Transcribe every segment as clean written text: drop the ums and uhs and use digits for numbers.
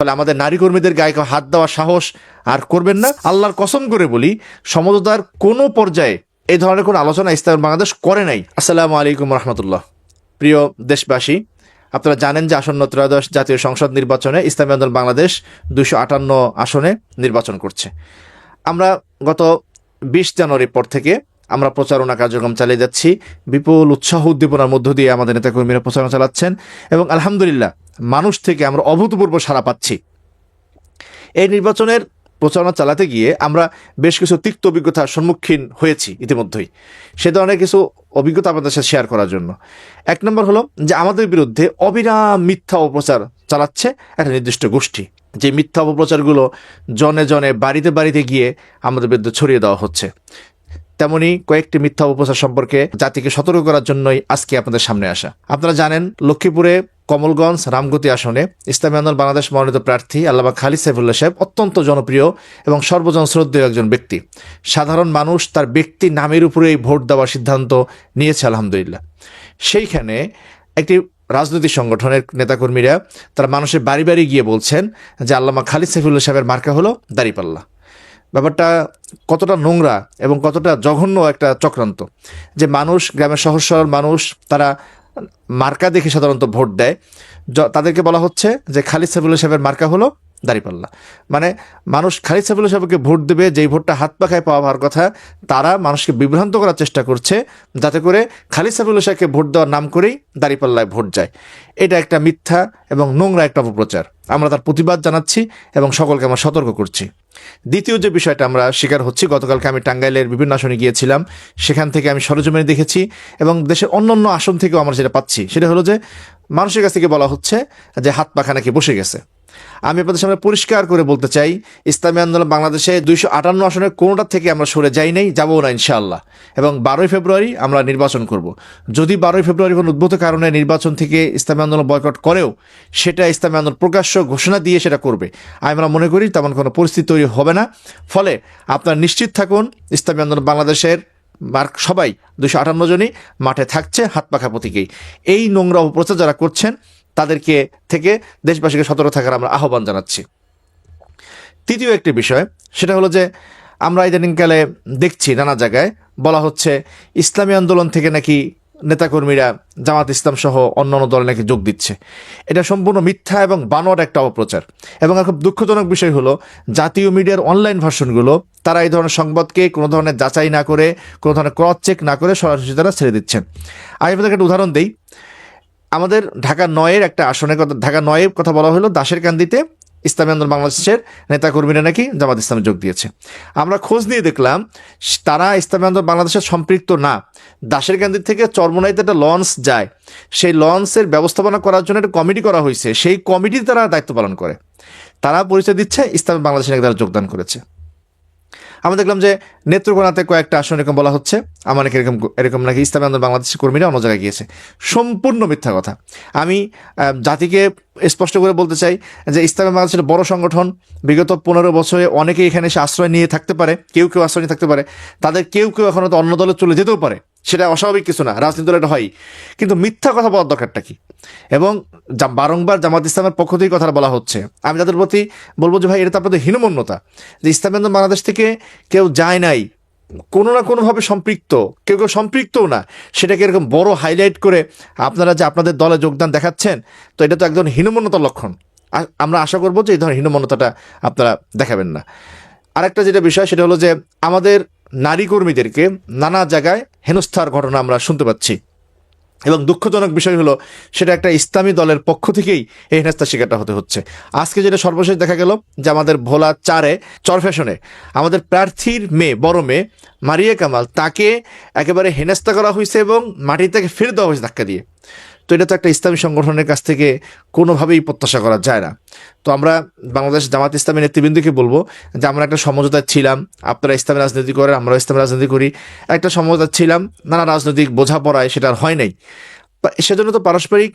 ফলে আমাদের নারী কর্মীদের গায়ে হাত দেওয়ার সাহস আর করবেন না। আল্লাহর কসম করে বলি, সমঝোতার কোনো পর্যায়ে এই ধরনের কোনো আলোচনা ইসলাম বাংলাদেশ করে নাই। আসসালামু আলাইকুম রহমতুল্লাহ। প্রিয় দেশবাসী, আপনারা জানেন যে আসন্ন ত্রয়োদশ জাতীয় সংসদ নির্বাচনে ইসলামী আন্দোলন বাংলাদেশ 258 আসনে নির্বাচন করছে। আমরা গত 20 জানুয়ারির পর থেকে আমরা প্রচারণা কার্যক্রম চালিয়ে যাচ্ছি। বিপুল উৎসাহ উদ্দীপনার মধ্য দিয়ে আমাদের নেতাকর্মীরা প্রচারণা চালাচ্ছেন এবং আলহামদুলিল্লাহ মানুষ থেকে আমরা অভূতপূর্ব সাড়া পাচ্ছি। এই নির্বাচনের প্রচারণা চালাতে গিয়ে আমরা বেশ কিছু তিক্ত অভিজ্ঞতার সম্মুখীন হয়েছি ইতিমধ্যেই। সে ধরনের কিছু অভিজ্ঞতা আপনাদের সাথে শেয়ার করার জন্য। এক নম্বর হলো যে আমাদের বিরুদ্ধে অবিরাম মিথ্যা অপপ্রচার চালাচ্ছে একটা নির্দিষ্ট গোষ্ঠী। যে মিথ্যা অপপ্রচারগুলো জনে জনে বাড়িতে বাড়িতে গিয়ে আমাদের বিরুদ্ধে ছড়িয়ে দেওয়া হচ্ছে। তেমনি কয়েকটি মিথ্যা অপপ্রচার সম্পর্কে জাতিকে সতর্ক করার জন্যই আজকে আপনাদের সামনে আসা। আপনারা জানেন লক্ষ্মীপুরে কমলগঞ্জ রামগতি আসনে ইসলামী আন্দোলন বাংলাদেশ মনোনীত প্রার্থী আল্লামা খালিদ সাইফুল্লাহ সাহেব অত্যন্ত জনপ্রিয় এবং সর্বজন শ্রদ্ধেয় একজন ব্যক্তি। সাধারণ মানুষ তার ব্যক্তি নামের উপরেই ভোট দেওয়ার সিদ্ধান্ত নিয়েছে আলহামদুলিল্লাহ। সেইখানে একটি রাজনৈতিক সংগঠনের নেতাকর্মীরা তারা মানুষের বাড়ি বাড়ি গিয়ে বলছেন যে আল্লামা খালিদ সাইফুল্লাহ সাহেবের মার্কা হলো দাঁড়িপাল্লা। ব্যাপারটা কতটা নোংরা এবং কতটা জঘন্য একটা চক্রান্ত যে মানুষ, গ্রামের সহজ সরল মানুষ, তারা মার্কা দেখে সাধারণত ভোট দেয়। তাদেরকে বলা হচ্ছে যে খালিদ সাইফুল্লাহ সাহেবের মার্কা হলো দাঁড়িপাল্লা। মানে মানুষ খালিদ সাইফুল্লাহ সাহেবকে ভোট দেবে, যেই ভোটটা হাত পাখায় পাওয়া হওয়ার কথা, তারা মানুষকে বিভ্রান্ত করার চেষ্টা করছে যাতে করে খালিদ সাইফুল্লাহ সাহেবকে ভোট দেওয়ার নাম করেই দাঁড়িপাল্লায় ভোট যায়। এটা একটা মিথ্যা এবং নোংরা একটা অপপ্রচার। আমরা তার প্রতিবাদ জানাচ্ছি এবং সকলকে আমরা সতর্ক করছি। দ্বিতীয় যে বিষয়টা আমরা শিকার হচ্ছি, গতকালকে আমি টাঙ্গাইলের বিভিন্ন আসনে গিয়েছিলাম, সেখান থেকে আমি সরেজমিনে দেখেছি এবং দেশের অন্যান্য আসন থেকেও আমরা যেটা পাচ্ছি সেটা হলো যে মানুষের কাছ থেকে বলা হচ্ছে যে হাত পাখা নাকি বসে গেছে। আমি আপনাদের সামনে পরিষ্কার করে বলতে চাই, ইসলামী আন্দোলন বাংলাদেশে 258 আসনের কোনোটার থেকে আমরা সরে যাই নাই, যাবো না ইনশাআল্লাহ। এবং 12ই ফেব্রুয়ারি আমরা নির্বাচন করব। যদি 12ই ফেব্রুয়ারি কোনো উদ্ভূত কারণে নির্বাচন থেকে ইসলামী আন্দোলন বয়কট করেও সেটা ইসলামী আন্দোলন প্রকাশ্য ঘোষণা দিয়ে সেটা করবে। আমরা মনে করি তেমন কোনো পরিস্থিতি তৈরি হবে না। ফলে আপনারা নিশ্চিত থাকুন, ইসলামী আন্দোলন বাংলাদেশের সবাই 258 জনই মাঠে থাকছে হাত পাখা প্রতীকেই। এই নোংরা অপপ্রচার যারা করছেন তাদেরকে থেকে দেশবাসীকে সতর্ক থাকার আমরা আহ্বান জানাচ্ছি। তৃতীয় একটি বিষয় সেটা হলো যে আমরা ইদানিংকালে দেখছি নানা জায়গায় বলা হচ্ছে ইসলামী আন্দোলন থেকে নাকি নেতাকর্মীরা জামাত ইসলাম সহ অন্যান্য দলে নাকি যোগ দিচ্ছে। এটা সম্পূর্ণ মিথ্যা এবং বানোয়াট একটা অপপ্রচার। এবং খুব দুঃখজনক বিষয় হলো জাতীয় মিডিয়ার অনলাইন ভার্সনগুলো তারা এই ধরনের সংবাদকে কোনো ধরনের যাচাই না করে, কোনো ধরনের ক্রস চেক না করে সরাসরি তারা ছেড়ে দিচ্ছেন। আমি আপনাদেরকে একটা উদাহরণ দিই। আমাদের ঢাকা 9-এর একটা আসনের কথা, ঢাকা 9-এর কথা বলা হলো দাসেরকান্দিতে ইসলামী আন্দোলন বাংলাদেশের নেতাকর্মীরা নাকি জামাত ইসলামে যোগ দিয়েছে। আমরা খোঁজ নিয়ে দেখলাম তারা ইসলামী আন্দোলন বাংলাদেশের সম্পৃক্ত না। দাসেরকান্দি থেকে চরমোনাইতে একটা লঞ্চ যায়, সেই লঞ্চের ব্যবস্থাপনা করার জন্য একটা কমিটি করা হয়েছে, সেই কমিটির তারা দায়িত্ব পালন করে। তারা পরিচয় দিচ্ছে ইসলামী বাংলাদেশে নাকি তারা যোগদান করেছে। আমরা দেখলাম যে নেত্রকোনাতে কয়েকটা আসন এরকম বলা হচ্ছে আমার নাকি এরকম নাকি ইসলামী আন্দোলন বাংলাদেশের কর্মীরা অন্য জায়গায় গিয়েছে। সম্পূর্ণ মিথ্যা কথা। আমি জাতিকে স্পষ্ট করে বলতে চাই যে ইসলামী বাংলাদেশের বড় সংগঠন, বিগত 15 বছরে অনেকেই এখানে এসে আশ্রয় নিয়ে থাকতে পারে, কেউ কেউ আশ্রয় নিয়ে থাকতে পারে, তাদের কেউ কেউ এখন তো অন্য দলে চলে যেতেও পারে, সেটা অস্বাভাবিক কিছু না, রাজনীতি দলে এটা হয়। কিন্তু মিথ্যা কথা বলার দরকারটা কি? এবং বারংবার জামাত ইসলামের পক্ষ থেকে কথা বলা হচ্ছে। আমি তাদের প্রতি বলবো যে ভাই, এটা তো আপনাদের হীনমন্যতা যে ইসলামী আন্দোলন বাংলাদেশ থেকে কেউ যায় নাই, কোনো না কোনোভাবে সম্পৃক্ত, কেউ কেউ সম্পৃক্তও না, সেটাকে এরকম বড় হাইলাইট করে আপনারা যে আপনাদের দলে যোগদান দেখাচ্ছেন, তো এটা তো একদম হীনমন্যতার লক্ষণ। আমরা আশা করবো যে এই ধরনের হীনমন্যতাটা আপনারা দেখাবেন না। আরেকটা যেটা বিষয় সেটা হলো যে আমাদের নারী কর্মীদেরকে নানা জায়গায় হেনস্থার ঘটনা আমরা শুনতে পাচ্ছি এবং দুঃখজনক বিষয় হলো সেটা একটা ইসলামী দলের পক্ষ থেকেই এই হেনস্থার শিকারটা হতে হচ্ছে। আজকে যেটা সর্বশেষ দেখা গেল যে আমাদের ভোলা চর ফ্যাশনে আমাদের প্রার্থীর মেয়ে, বড় মেয়ে মারিয়া কামাল, তাকে একেবারে হেনস্থা করা হয়েছে এবং মাটি থেকে ফেলে দেওয়া হয়েছে ধাক্কা দিয়ে। তো এটা তো একটা ইসলামী সংগঠনের কাছ থেকে কোনোভাবেই প্রত্যাশা করা যায় না। তো আমরা বাংলাদেশ জামাত ইসলামী নেতৃবৃন্দকে বলবো যে আমরা একটা সমঝোতায় ছিলাম, আপনারা ইসলামী রাজনীতি করেন, আমরা ইসলামী রাজনীতি করি, একটা সমঝোতা ছিলাম, নানা রাজনৈতিক বোঝাপড়ায় সেটা আর হয় নাই। সেজন্য তো পারস্পরিক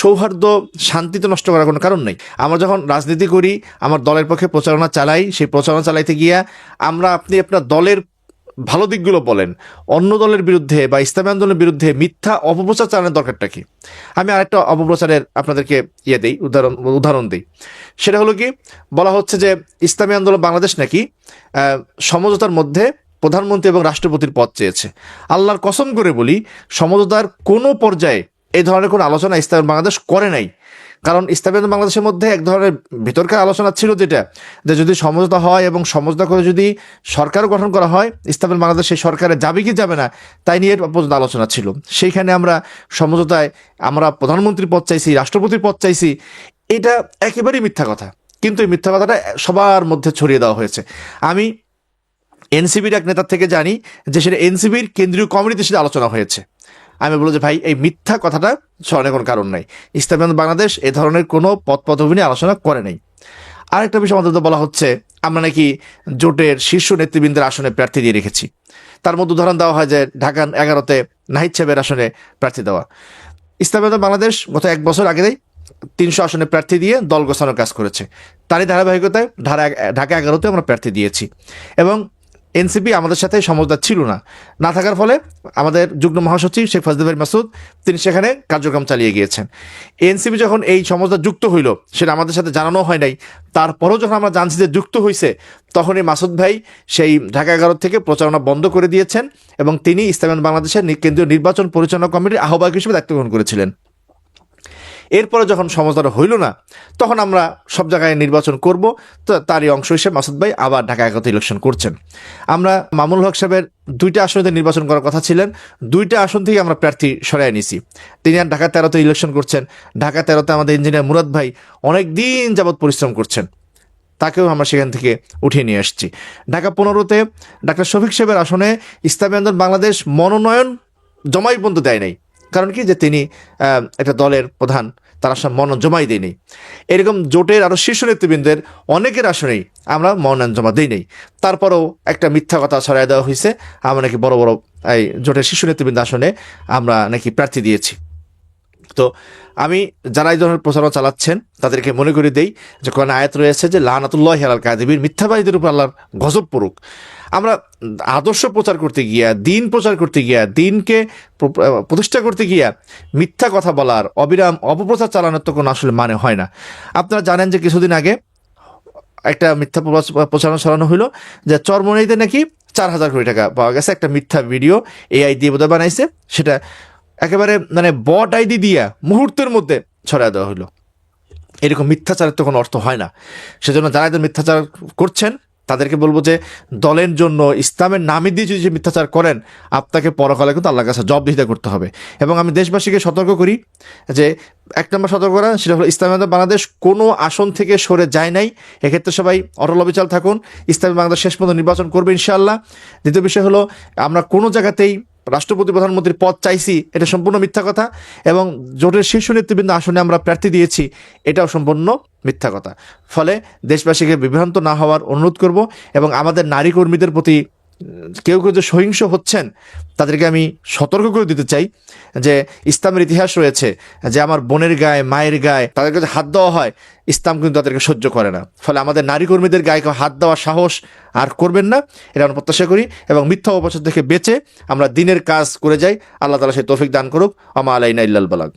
সৌহার্দ্য শান্তি তো নষ্ট করার কোনো কারণ নেই। আমরা যখন রাজনীতি করি, আমার দলের পক্ষে প্রচারণা চালাই, সেই প্রচারণা চালাইতে গিয়া আমরা আপনি আপনার দলের ভালো দিকগুলো বলেন, অন্য দলের বিরুদ্ধে বা ইসলামী আন্দোলনের বিরুদ্ধে মিথ্যা অপপ্রচার চালানোর দরকারটা কি? আমি আরেকটা অপপ্রচারের আপনাদেরকে দেই, উদাহরণ দিই। সেটা হলো কি, বলা হচ্ছে যে ইসলামী আন্দোলন বাংলাদেশ নাকি সমঝোতার মধ্যে প্রধানমন্ত্রী এবং রাষ্ট্রপতির পদ চেয়েছে। আল্লাহর কসম করে বলি, সমঝোতার কোনো পর্যায়ে এই ধরনের কোনো আলোচনা ইসলামী বাংলাদেশ করে নাই। কারণ ইসলামী বাংলাদেশের মধ্যে এক ধরনের ভিতরকার আলোচনা ছিল, যেটা যে যদি সমঝোতা হয় এবং সমঝোতা করে যদি সরকার গঠন করা হয়, ইসলামী বাংলাদেশ সেই সরকারে যাবে কি যাবে না তাই নিয়ে পর্যন্ত আলোচনা ছিল। সেইখানে আমরা সমঝোতায় আমরা প্রধানমন্ত্রীর পদ চাইছি, রাষ্ট্রপতির পদ চাইছি। এটা একেবারেই মিথ্যা কথা, কিন্তু এই মিথ্যা কথাটা সবার মধ্যে ছড়িয়ে দেওয়া হয়েছে। আমি এনসিবির এক নেতার থেকে জানি যে সেটা এনসিবির কেন্দ্রীয় কমিটিতে সেটা আলোচনা হয়েছে। আমি বলবো যে ভাই, এই মিথ্যা কথাটা ছড়ানোর কোনো কারণ নাই। ইসলামী আন্দোলন বাংলাদেশ এ ধরনের কোনো পদপদবি নিয়ে আলোচনা করে নাই। আরেকটা বিষয় আমাদের বলা হচ্ছে, আমরা নাকি জোটের শীর্ষ নেতৃবৃন্দের আসনে প্রার্থী দিয়ে রেখেছি। তার মধ্যে উদাহরণ দেওয়া হয় যে ঢাকা 11-তে নাহিদ সাহেবের আসনে প্রার্থী দেওয়া। ইসলামী আন্দোলন বাংলাদেশ গত 1 বছর আগেই 300 আসনে প্রার্থী দিয়ে দল গোছানোর কাজ করেছে। তারই ধারাবাহিকতায় ঢাকা 11-তে আমরা প্রার্থী দিয়েছি, এবং এনসিপি আমাদের সাথে সমঝোতা ছিল না। না থাকার ফলে আমাদের যুগ্ম মহাসচিব শেখ ফজলুল মাসুদ তিনি সেখানে কার্যক্রম চালিয়ে গিয়েছেন। এনসিপি যখন এই সমঝোতা যুক্ত হইল, সেটা আমাদের সাথে জানানো হয় নাই। তারপরেও যখন আমরা জানছি যে যুক্ত হয়েছে, তখনই মাসুদ ভাই সেই ঢাকা 11 থেকে প্রচারণা বন্ধ করে দিয়েছেন, এবং তিনি ইসলামী বাংলাদেশের কেন্দ্রীয় নির্বাচন পরিচালনা কমিটির আহ্বায়ক হিসেবে দায়িত্ব গ্রহণ করেছিলেন। এরপরে যখন সমঝোতা হইল না, তখন আমরা সব জায়গায় নির্বাচন করব, তো তারই অংশ হিসেবে মাসুদ ভাই আবার ঢাকা 11-তে ইলেকশন করছেন। আমরা মামুনুল হক সাহেবের 2টা আসনে নির্বাচন করার কথা ছিলেন, 2টা আসন থেকে আমরা প্রার্থী সরাই নিছি। তিনি আর ঢাকা 13-তে ইলেকশন করছেন। ঢাকা 13-তে আমাদের ইঞ্জিনিয়ার মুরাদ ভাই অনেক দিন যাবৎ পরিশ্রম করছেন, তাকেও আমরা সেখান থেকে উঠিয়ে নিয়ে আসছি। ঢাকা 15-তে ডাক্তার শফিক সাহেবের আসনে ইসলামী আন্দোলন বাংলাদেশ মনোনয়ন জমাই পর্যন্ত দেয় নাই। কারণ কি, যে তিনি একটা দলের প্রধান, তার আসলে মনোনয়ন জমাই দেয়নি। এরকম জোটের আরও শীর্ষ নেতৃবৃন্দের অনেকের আসনেই আমরা মনোনয়ন জমা দিই নাই। তারপরেও একটা মিথ্যা কথা ছড়াই দেওয়া হয়েছে, আমরা নাকি বড় বড় এই জোটের শীর্ষ নেতৃবৃন্দ আসনে আমরা নাকি প্রার্থী দিয়েছি। তো আমি যারা এই ধরনের প্রচারণা চালাচ্ছেন তাদেরকে মনে করে দেই যে কোরআনে আয়াত রয়েছে যে লানাতুল্লাহি আলাল কাযিবিন, মিথ্যাবাদীদের উপর আল্লাহর গজব পড়ুক। আমরা আদর্শ প্রচার করতে গিয়া, দিন প্রচার করতে গিয়া, দিনকে প্রতিষ্ঠা করতে গিয়া মিথ্যা কথা বলার, অবিরাম অপপ্রচার চালানোর তো কোনো আসলে মানে হয় না। আপনারা জানেন যে কিছুদিন আগে একটা মিথ্যা প্রচারণা চালানো হইলো যে চরমোনাইতে নাকি 4,000 কোটি টাকা পাওয়া গেছে। একটা মিথ্যা ভিডিও এআই দিয়ে বোধহয় বানাইছে, সেটা একেবারে মানে বট আইডি দিয়া মুহূর্তের মধ্যে ছড়াই দেওয়া হলো। এরকম মিথ্যাচারের তো কোনো অর্থ হয় না। সেজন্য যারা এদের মিথ্যাচার করছেন তাদেরকে বলবো যে দলের জন্য ইসলামের নামে দিয়ে যদি মিথ্যাচার করেন, আপনাকে পরকালে কিন্তু আল্লাহর কাছে জবাবদিহিতা করতে হবে। এবং আমি দেশবাসীকে সতর্ক করি যে 1 নম্বর সতর্ক করা, সেটা হলো ইসলামী বাংলাদেশ কোনো আসন থেকে সরে যায় নাই। এক্ষেত্রে সবাই অটল অবিচল থাকুন। ইসলামী বাংলাদেশ শেষ পর্যন্ত নির্বাচন করবে ইনশাআল্লাহ। দ্বিতীয় বিষয় হলো, আমরা কোনো জায়গাতেই রাষ্ট্রপতি প্রধানমন্ত্রীর পদ চাইছি, এটা সম্পূর্ণ মিথ্যা কথা। এবং জোটের শীর্ষ নেতৃবৃন্দ আসনে আমরা প্রার্থী দিয়েছি, এটাও সম্পূর্ণ মিথ্যা কথা। ফলে দেশবাসীকে বিভ্রান্ত না হওয়ার অনুরোধ করব। এবং আমাদের নারী কর্মীদের প্রতি কেউ কেউ যে সহিংস হচ্ছেন, তাদেরকে আমি সতর্ক করে দিতে চাই যে ইসলামের ইতিহাস রয়েছে যে আমার বোনের গায়ে, মায়ের গায়ে তাদেরকে যে হাত দেওয়া হয়, ইসলাম কিন্তু তাদেরকে সহ্য করে না। ফলে আমাদের নারী কর্মীদের গায়ে হাত দেওয়ার সাহস আর করবেন না, এটা আমরা প্রত্যাশা করি। এবং মিথ্যা অপপ্রচার থেকে বেঁচে আমরা দিনের কাজ করে যাই। আল্লাহ তাআলা সেই তৌফিক দান করুক। আমা আলাইনা ইল্লাল বালাগ।